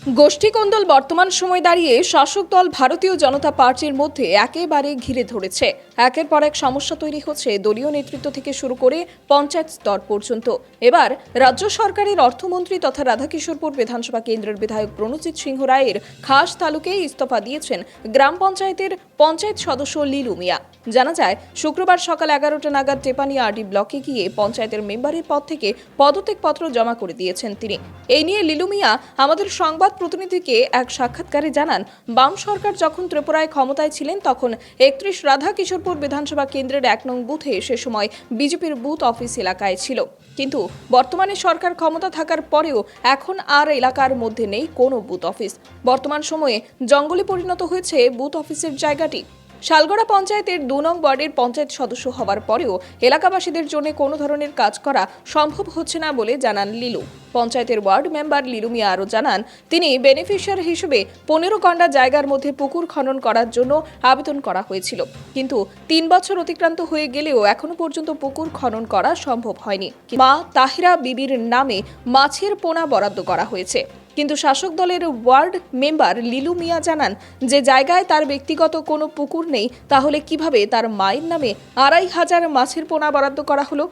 গোষ্ঠীকন্দল বর্তমান সময় দাঁড়িয়ে শাসক দল ভারতীয় জনতা পার্টির মধ্যে একেবারে ঘিরে ধরেছে। একের পর এক সমস্যা তৈরি হচ্ছে দলীয় নেতৃত্ব থেকে শুরু করে পঞ্চায়েত স্তর পর্যন্ত। এবার রাজ্য সরকারের অর্থমন্ত্রী তথা রাধাকিশোরপুর বিধানসভা কেন্দ্রের বিধায়ক প্রণজিৎ সিংহ রায়ের খাস তালুকে ইস্তফা দিয়েছেন গ্রাম পঞ্চায়েতের পঞ্চায়েত সদস্য লিলু মিয়া। জানা যায়, শুক্রবার সকাল 11টা নাগাদ টেপানিয়া আরডি ব্লকে গিয়ে পঞ্চায়েতের মেম্বারের পদ থেকে পদত্যাগপত্র জমা করে দিয়েছেন তিনি। এই নিয়ে লিলু মিয়া আমাদের সংবাদ প্রতিনিধিকে এক সাক্ষাৎকারে জানান, বাম সরকার যখন ত্রিপুরায় ক্ষমতায় ছিলেন তখন 31 রাধাকিশোরপুর বিধানসভা কেন্দ্রের 1 নং বুথে সে সময় বিজেপির বুথ অফিস এলাকায় ছিল, কিন্তু বর্তমানে সরকার ক্ষমতা থাকার পরেও এখন আর এলাকার মধ্যে নেই কোনো বুথ অফিস। বর্তমান সময়ে জঙ্গলে পরিণত হয়েছে বুথ অফিসের জায়গাটি। শালগড়া পঞ্চায়েতের 2 নং ওয়ার্ডের পঞ্চায়েত সদস্য হওয়ার পরেও এলাকাবাসীদের জন্য কোনো ধরনের কাজ করা সম্ভব হচ্ছে না বলে জানান লিলু। পঞ্চায়েতের ওয়ার্ড মেম্বার লিলু মিয়া আরও জানান, তিনি বেনিফিশিয়ারি হিসেবে 15 গন্ডা জায়গার মধ্যে পুকুর খনন করার জন্য আবেদন করা হয়েছিল, কিন্তু 3 বছর অতিক্রান্ত হয়ে গেলেও এখনো পর্যন্ত পুকুর খনন করা সম্ভব হয়নি। মা তাহিরা বিবির নামে মাছের পোনা বরাদ্দ করা হয়েছে, কিন্তু শাসক দলের ওয়ার্ড মেম্বার লিলু মিয়া জানান যে জায়গায় তার ব্যক্তিগত কোনো পুকুর নেই, তাহলে কিভাবে তার মায়ের নামে 2500 মাছের পোনা বরাদ্দ করা হলো।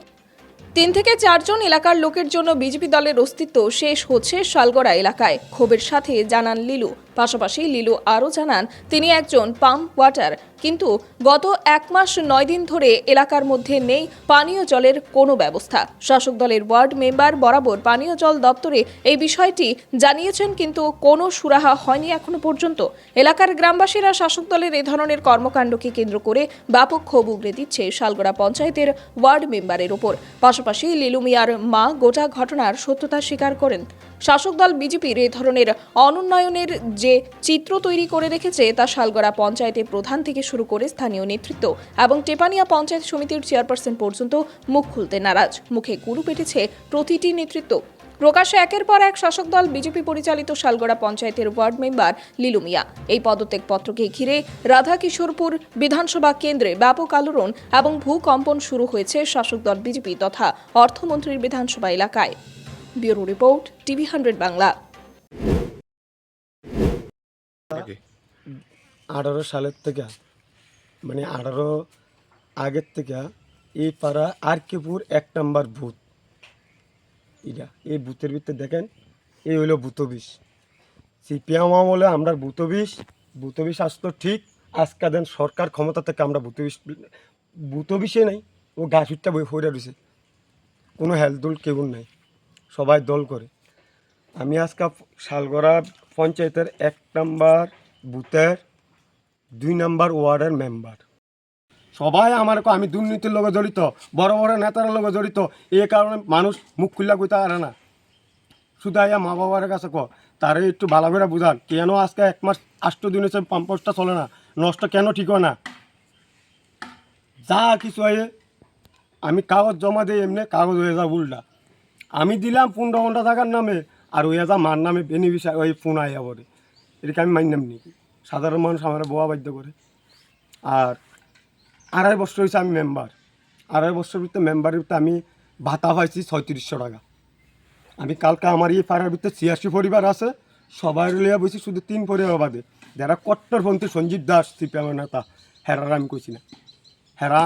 3 থেকে 4 জন এলাকার লোকের জন্য বিজেপি দলের অস্তিত্ব শেষ হচ্ছে শালগড়া এলাকায়, ক্ষোভের সাথে জানান লিলু। পাশাপাশি লিলু আরও জানান, তিনি একজন পাম্প ওয়াটার, কিন্তু গত 1 মাস 9 দিন ধরে এলাকার মধ্যে নেই পানীয় জলের কোনো ব্যবস্থা। শাসক দলের ওয়ার্ড মেম্বার বরাবর পানীয় জল দপ্তরে এই বিষয়টি জানিয়েছেন, কিন্তু কোনো সুরাহা হয়নি এখনো পর্যন্ত। এলাকার গ্রামবাসীরা শাসক দলের এ ধরনের কর্মকাণ্ডকে কেন্দ্র করে ব্যাপক ক্ষোভ উগরে দিচ্ছে শালগড়া পঞ্চায়েতের ওয়ার্ড মেম্বারের ওপর। পাশাপাশি লিলু মিয়ার মা গোটা ঘটনার সত্যতা স্বীকার করেন। শাসক দল বিজেপির এ ধরনের অনুন্নয়নের যে চিত্র তৈরি করে রেখেছে তা শালগড়া পঞ্চায়েতের প্রধান থেকে শুরু করে স্থানীয় নেতৃত্ব এবং টেপানিয়া পঞ্চায়েত সমিতির চেয়ারপারসন পর্যন্ত মুখ খুলতে নারাজ। মুখে কুলু পেটেছে প্রতিটি নেতৃত্ব। প্রকাশ্যে একের পর এক শাসক দল বিজেপি পরিচালিত শালগড়া পঞ্চায়েতের ওয়ার্ড মেম্বার লিলু মিয়া। এই পদত্যাগপত্রকে ঘিরে রাধাকিশোরপুর বিধানসভা কেন্দ্রে ব্যাপক আলোড়ন এবং ভূকম্পন শুরু হয়েছে শাসক দল বিজেপি তথা অর্থমন্ত্রীর বিধানসভা এলাকায়। Bureau report, TV 100 Bangla. 18 সালের থেকে মানে 18 আগের থেকে এই পাড়া আরকেপুর 1 নম্বর বুথ, এটা এই বুথের ভিতরে দেখেন এই হলো বুথ অফিস। সিপিএম আমলে আমরা বুথ অফিস আসতো ঠিক, আজকে দেন সরকার ক্ষমতা থেকে আমরা বুথ অফিসে নেই, ও গাছ উঠটা বই ফইরা রয়েছে, কোনো হেলদোল কেউ নাই, সবাই দল করে। আমি আজকে শালগড়া পঞ্চায়েতের 1 নম্বর বুথের 2 নম্বর ওয়ার্ডের মেম্বার। সবাই আমার আমি দুর্নীতির লগে জড়িত, বড় বড় নেতার লগে জড়িত, এই কারণে মানুষ মুখ খুল্লা কইতে পারে না। শুধু আইয়া মা বাবার কাছে তারে একটু ভালো করে বুঝান, কেন আজকে 1 মাস 8 দিন হয়েছে পাম্পসটা চলে না, নষ্ট কেন ঠিক হয় না। যা কিছু আইয়ে আমি কাগজ জমা দিই, এমনি কাগজ হয়ে যা উল্টা আমি দিলাম 15 ঘন্টা থাকার নামে, আর ওই যা মার নামে বেনিফিশিয়ারি ওই ফোন আইয়া পড়ে। এটাকে আমি মানলাম নি, সাধারণ মানুষ আমার বোয়া বাধ্য করে। আর 2.5 বছর হয়েছে আমি মেম্বার, 2.5 বছর ভিতরে মেম্বারের ভিতরে আমি ভাতা পাইছি 3600 টাকা। আমি কালকে আমার এই পাড়ার ভিতরে 86 পরিবার আছে, সবাই লিয়া বসি, শুধু 3 পরিবার বাদে যারা কট্টরপন্থী সঞ্জিত দাস সিপিএমের নেতা, হেরার আমি কইছি না, হেরা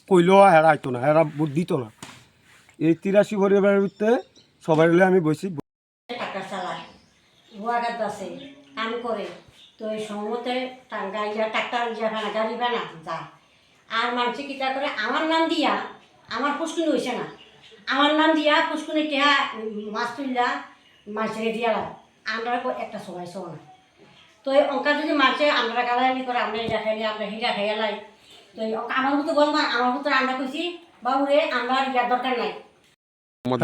কইলেও হেরা আইতো না, হেরা ভোট দিত না। এই 83 পরিবারের ভিতরে সবাই লিয়া আমি বসি। টাকা চালায় ওয়াগাত আছে কাম করে, তো এই সময়তে ট্রাক্টর গাড়ি বানা যা আর মানুষে কিতা করে আমার নাম দিয়া, আমার পুষ্কুনি হয়েছে না, আমার নাম দিয়া পুষ্কুনি টেহা মাছ তুললা মাছের দিয়া লাগে, আমরা একটা সবাই শো না। তো এই অঙ্কা যদি মাছে আমরা গালাগালি করে, আমরা এটা খাইলে আমরা হিরা খাইয়া লাই, তো আমার মতো বলবা আমার মতো আমরা কইছি বাবুরে আমার ইয়ার দরকার নাই।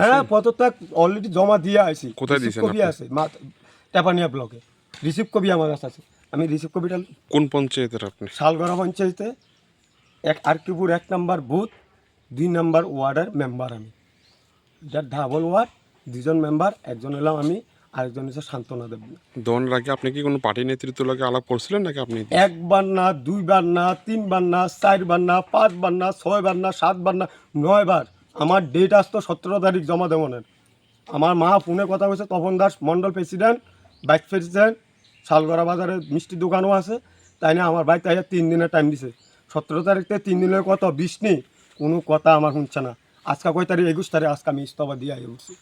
হ্যাঁ, পদত্যাগ অলরেডি জমা দিয়ে আইছি। কোথায় দিয়েছেন? কপি আছে টেপানিয়া ব্লকে, রিসিভ কপি আমার কাছে আছে। আমি রিসিভ কপিটা কোন পঞ্চায়েতের আপনি? শালগড়া পঞ্চায়েতে আরকেপুর 1 নম্বর বুথ 2 নম্বর ওয়ার্ডের মেম্বার আমি। এটা ডাবল ওয়ার্ড, 2 জন মেম্বার, একজন হলাম আমি, আরেকজন হচ্ছে শান্তনা দেব। দলের আগে আপনি কি কোনো পার্টি নেতৃত্ব লাগে আলাপ করছিলেন নাকি আপনি? 1 বার না, 2 বার না, 3 বার না, 4 বার না, 5 বার না, 6 বার না, 7 বার না, 9 বার। আমার ডেট আসতো 17 তারিখ জমা দেবনের। আমার মা ফোনে কথা বলছে, তপন দাস মন্ডল প্রেসিডেন্ট, বাইক ফেরছেন শালগড়া বাজারে মিষ্টি দোকানও আছে, তাই না আমার বাইক তাই 3 দিনের টাইম দিছে। 17 তারিখ থেকে 3 দিনের কত 20 নেই, কোনো কথা আমার শুনছে না। আজকে কয় তারিখ 21 তারিখ, আজকে আমি ইস্তফা দিয়ে বলছি।